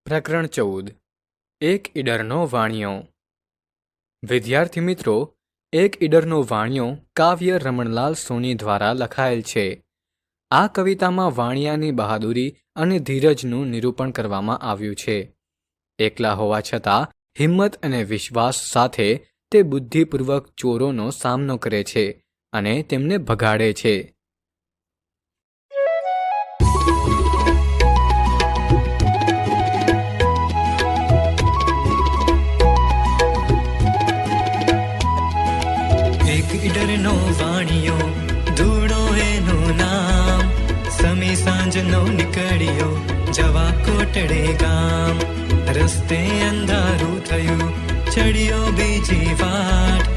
પ્રકરણ 14 એક ઈડરનો વાણિયો. વિદ્યાર્થી મિત્રો, એક ઈડરનો વાણિયો કાવ્ય રમણલાલ સોની દ્વારા લખાયેલ છે. આ કવિતામાં વાણિયાની બહાદુરી અને ધીરજનું નિરૂપણ કરવામાં આવ્યું છે. એકલા હોવા છતાં હિંમત અને વિશ્વાસ સાથે તે બુદ્ધિપૂર્વક ચોરોનો સામનો કરે છે અને તેમને ભગાડે છે. ઈડરનો વાણિયો ધૂળો એનું નામ, સમી સાંજનો નીકળ્યો જવા કોટડે ગામ. રસ્તે અંધારું થયું, ચડ્યો બીજી વાટ,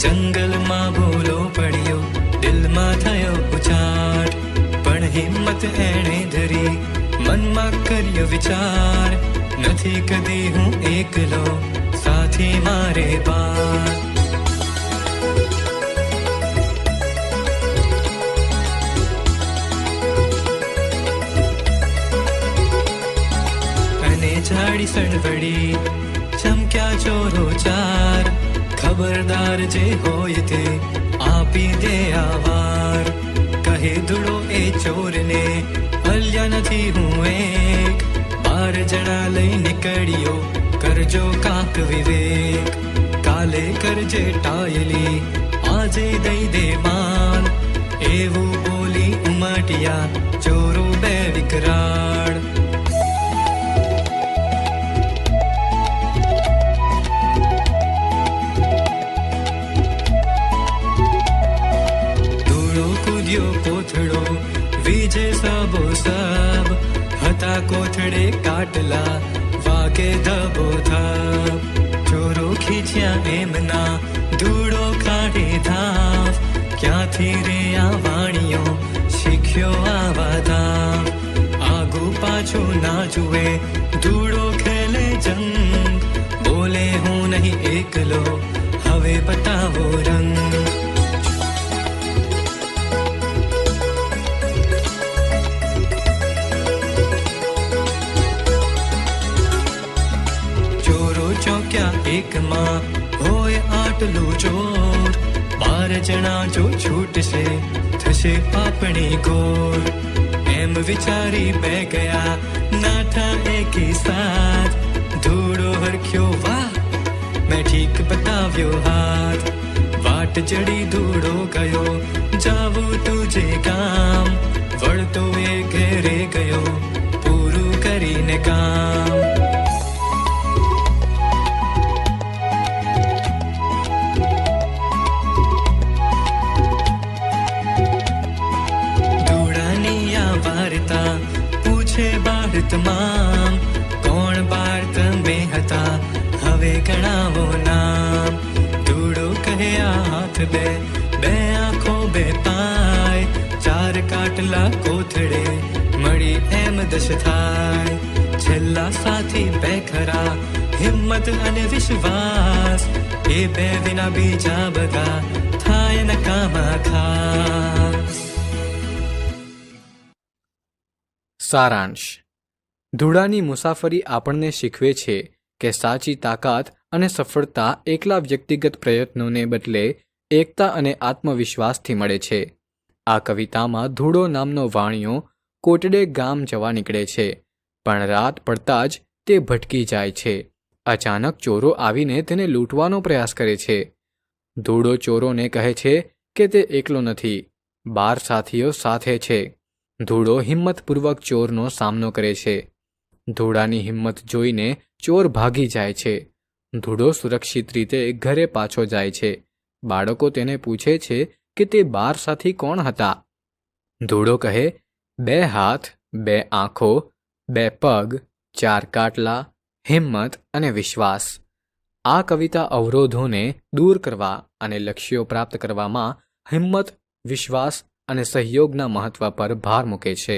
જંગલમાં ભૂલો પડ્યો, દિલમાં થયો ઉચાટ. પણ હિંમત એણે ધરી, મનમાં કર્યો વિચાર, નથી કદી હું એકલો, સાથી મારે બાર. ઝાડી સળવડી ચમક્યા ચોરો ચાર, ખબરદાર જે હોય તે આપી દે આવાર. કહે ધૂળો એ ચોરને, અલ્યા નથી હું એક, 12 જણા લઈ નીકળ્યો, કરજો કાક વિવેક. કાલે કરજે ટાયલી, આજે દઈ દે માન, એવું બોલી ઉમટ્યા ચોરો બે વિકરાળ. કોથળો વીજે સબો સબ, હતા કોથળે કાટલા વાગે ધબો ધબ. ચોરો ખીચ્યા એમના, ધૂળો કાઢે ધાવ, ક્યાંથી રે આ વાણિયો શીખ્યો આવા ધાવ. આગુ પાછું ના જુએ, ધૂળો ખેલે જંગ, બોલે હું નહીં એકલો, હવે બતાવો રંગ. એકમાં હોય આટલું ચોર, 12 જણા જો છૂટશે થશે આપણી ગોર. એમ વિચારી બે ગયા નાઠા એકી સાથ, ધૂળો હરખ્યો વાહ, મેં ઠીક બતાવ્યો હાથ. વાટ જડી ધૂળો ગયો, જાવું તુજે કામ, વળતો એ ઘેરે ગયો પૂરું કરીને કામ. તમામ કોણ બાર તમે હતા, હવે ગણાવો નામ. ધૂળો કહે આ હાથ બે, બે આંખો બે પાય, 4 કાટલા કોથળે મળી એમ દશ થાય. છેલ્લા સાથી બે ખરા, હિંમત અને વિશ્વાસ, એ બે વિના બીજા બધા થાય નકામા ખાસ. સારાંશ. ધૂળાની મુસાફરી આપણને શીખવે છે કે સાચી તાકાત અને સફળતા એકલા વ્યક્તિગત પ્રયત્નોને બદલે એકતા અને આત્મવિશ્વાસથી મળે છે. આ કવિતામાં ધૂળો નામનો વાણિયો કોટડે ગામ જવા નીકળે છે, પણ રાત પડતા જ તે ભટકી જાય છે. અચાનક ચોરો આવીને તેને લૂંટવાનો પ્રયાસ કરે છે. ધૂળો ચોરોને કહે છે કે તે એકલો નથી, 12 સાથીઓ સાથે છે. ધૂળો હિંમતપૂર્વક ચોરનો સામનો કરે છે. ધૂળાની હિંમત જોઈને ચોર ભાગી જાય છે. ધૂળો સુરક્ષિત રીતે ઘરે પાછો જાય છે. બાળકો તેને પૂછે છે કે તે 12 સાથી કોણ હતા. ધૂળો કહે, 2 હાથ, 2 આંખો, 2 પગ, 4 કાટલા, હિંમત અને વિશ્વાસ. આ કવિતા અવરોધોને દૂર કરવા અને લક્ષ્યો પ્રાપ્ત કરવામાં હિંમત, વિશ્વાસ અને સહયોગના મહત્વ પર ભાર મૂકે છે.